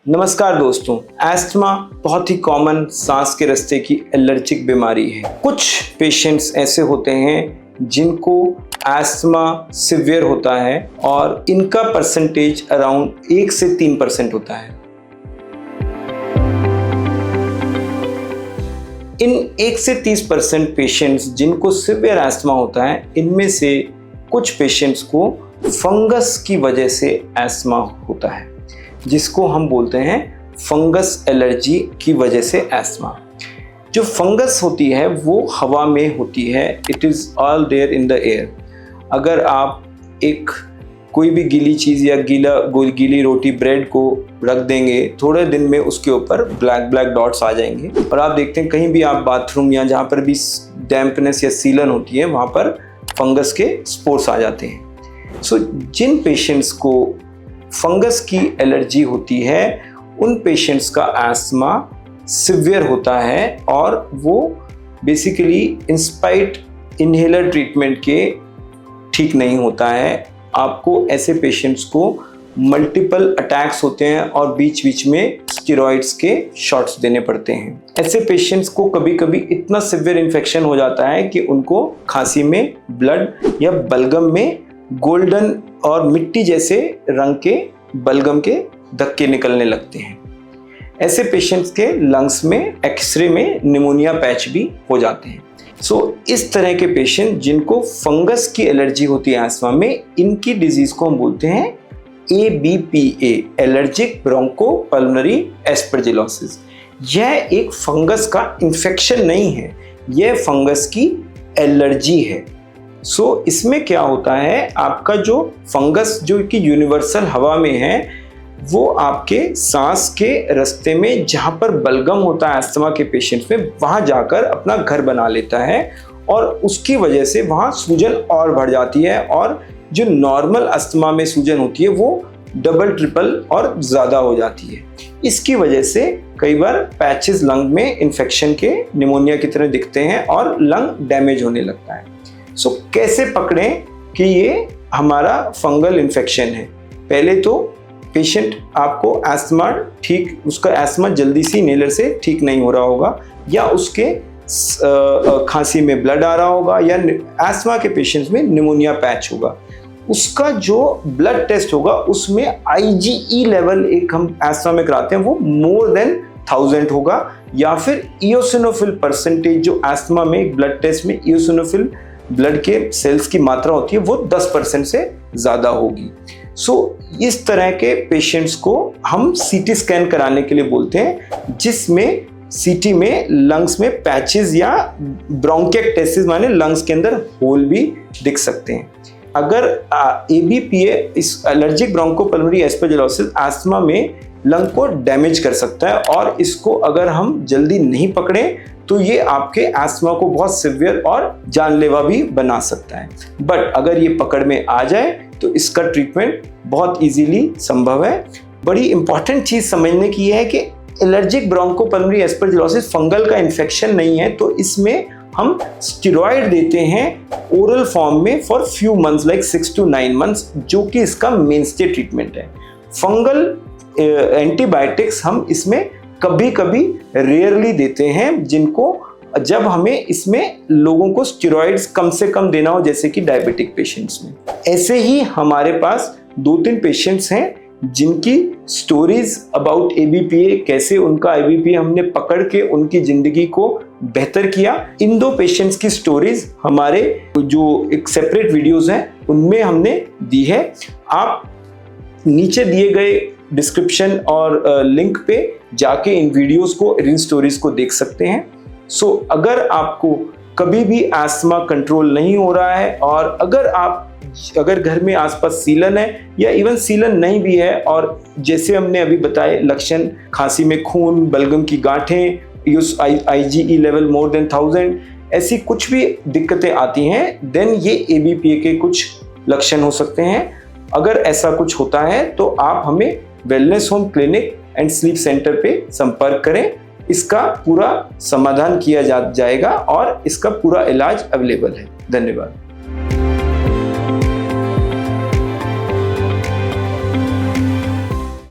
नमस्कार दोस्तों, एस्थमा बहुत ही कॉमन सांस के रास्ते की एलर्जिक बीमारी है। कुछ पेशेंट्स ऐसे होते हैं जिनको एस्थमा सिवियर होता है और इनका परसेंटेज अराउंड 1 से 3% होता है। इन 1 से 30% पेशेंट्स जिनको सिवियर एस्थमा होता है, इनमें से कुछ पेशेंट्स को फंगस की वजह से एस्थमा होता है, जिसको हम बोलते हैं फंगस एलर्जी की वजह से एस्थमा। जो फंगस होती है वो हवा में होती है, it is all there in the air. अगर आप कोई भी गीली चीज़ या गीली रोटी, ब्रेड को रख देंगे, थोड़े दिन में उसके ऊपर ब्लैक डॉट्स आ जाएंगे। और आप देखते हैं कहीं भी आप बाथरूम या जहाँ पर भी डैम्पनेस या सीलन होती है, वहाँ पर फंगस के स्पोर्स आ जाते हैं। सो जिन पेशेंट्स को फंगस की एलर्जी होती है, उन पेशेंट्स का एस्थमा सिवियर होता है और वो बेसिकली इंस्पाइट इन्हेलर ट्रीटमेंट के ठीक नहीं होता है। आपको ऐसे पेशेंट्स को मल्टीपल अटैक्स होते हैं और बीच बीच में स्टेरॉइड्स के शॉट्स देने पड़ते हैं। ऐसे पेशेंट्स को कभी कभी इतना सिवियर इन्फेक्शन हो जाता है कि उनको खांसी में ब्लड या बलगम में गोल्डन और मिट्टी जैसे रंग के बलगम के धक्के निकलने लगते हैं। ऐसे पेशेंट्स के लंग्स में एक्सरे में निमोनिया पैच भी हो जाते हैं। इस तरह के पेशेंट जिनको फंगस की एलर्जी होती है एस्थमा में, इनकी डिजीज को हम बोलते हैं ABPA, एलर्जिक ब्रोंकोपल्मोनरी एस्परजिलोसिस। यह एक फंगस का इन्फेक्शन नहीं है, यह फंगस की एलर्जी है। इसमें क्या होता है, आपका जो फंगस जो कि यूनिवर्सल हवा में है, वो आपके सांस के रास्ते में जहाँ पर बलगम होता है एस्थमा के पेशेंट्स में, वहाँ जाकर अपना घर बना लेता है और उसकी वजह से वहाँ सूजन और बढ़ जाती है और जो नॉर्मल अस्थमा में सूजन होती है वो डबल ट्रिपल और ज़्यादा हो जाती है। इसकी वजह से कई बार पैचेस लंग में इन्फेक्शन के निमोनिया की तरह दिखते हैं और लंग डैमेज होने लगता है। कैसे पकड़ें कि ये हमारा फंगल इन्फेक्शन है? पहले तो पेशेंट आपको उसका एस्थमा जल्दी सी इन्हेलर से ठीक नहीं हो रहा होगा, या उसके खांसी में ब्लड आ रहा होगा, या एस्थमा के पेशेंट्स में निमोनिया पैच होगा। उसका जो ब्लड टेस्ट होगा उसमें IgE लेवल एक हम एस्थमा में कराते हैं, वो मोर देन 1000 होगा, या फिर इओसिनोफिल परसेंटेज जो एस्थमा में एक ब्लड टेस्ट में इओसिनोफिल ब्लड के सेल्स की मात्रा होती है वो 10% से ज़्यादा होगी। इस तरह के पेशेंट्स को हम CT स्कैन कराने के लिए बोलते हैं, जिसमें CT में लंग्स में पैचेस या ब्रोंकिएक्टेसिस माने लंग्स के अंदर होल भी दिख सकते हैं। अगर ABPA इस एलर्जिक ब्रोंकोपल्मोनरी एस्परजिलोसिस एस्थमा में लंग को डैमेज कर सकता है और इसको अगर हम जल्दी नहीं पकड़ें तो ये आपके एस्थमा को बहुत सिवियर और जानलेवा भी बना सकता है। बट अगर ये पकड़ में आ जाए तो इसका ट्रीटमेंट बहुत इजीली संभव है। बड़ी इंपॉर्टेंट चीज़ समझने की है कि एलर्जिक ब्रोंकोपल्मोनरी एस्परजिलोसिस फंगल का इन्फेक्शन नहीं है, तो इसमें हम स्टेरॉइड देते हैं ओरल फॉर्म में for few months, like 6 to 9 months, जो कि इसका मेनस्टे ट्रीटमेंट है। फंगल एंटीबायोटिक्स हम इसमें कभी कभी रेयरली देते हैं, जिनको जब हमें इसमें लोगों को स्टेरॉइड्स कम से कम देना हो, जैसे कि डायबिटिक पेशेंट्स में। ऐसे ही हमारे पास 2-3 पेशेंट्स हैं जिनकी स्टोरीज अबाउट ABPA, कैसे उनका ABPA हमने पकड़ के उनकी जिंदगी को बेहतर किया। इन 2 पेशेंट्स की स्टोरीज हमारे जो एक सेपरेट वीडियोस हैं उनमें हमने दी है। आप नीचे दिए गए डिस्क्रिप्शन और लिंक पे जाके इन वीडियोस को, इन स्टोरीज को देख सकते हैं। अगर आपको कभी भी एस्थमा कंट्रोल नहीं हो रहा है और अगर घर में आसपास सीलन है या इवन सीलन नहीं भी है, और जैसे हमने अभी बताए लक्षण, खांसी में खून, बलगम की गांठें, IgE लेवल मोर देन 1000, ऐसी कुछ भी दिक्कतें आती हैं, देन ये ABPA के कुछ लक्षण हो सकते हैं। अगर ऐसा कुछ होता है तो आप हमें wellness home clinic and sleep centre पे संपर्क करें। इसका पूरा समाधान किया जाएगा और इसका पूरा इलाज अवेलेबल है। धन्यवाद।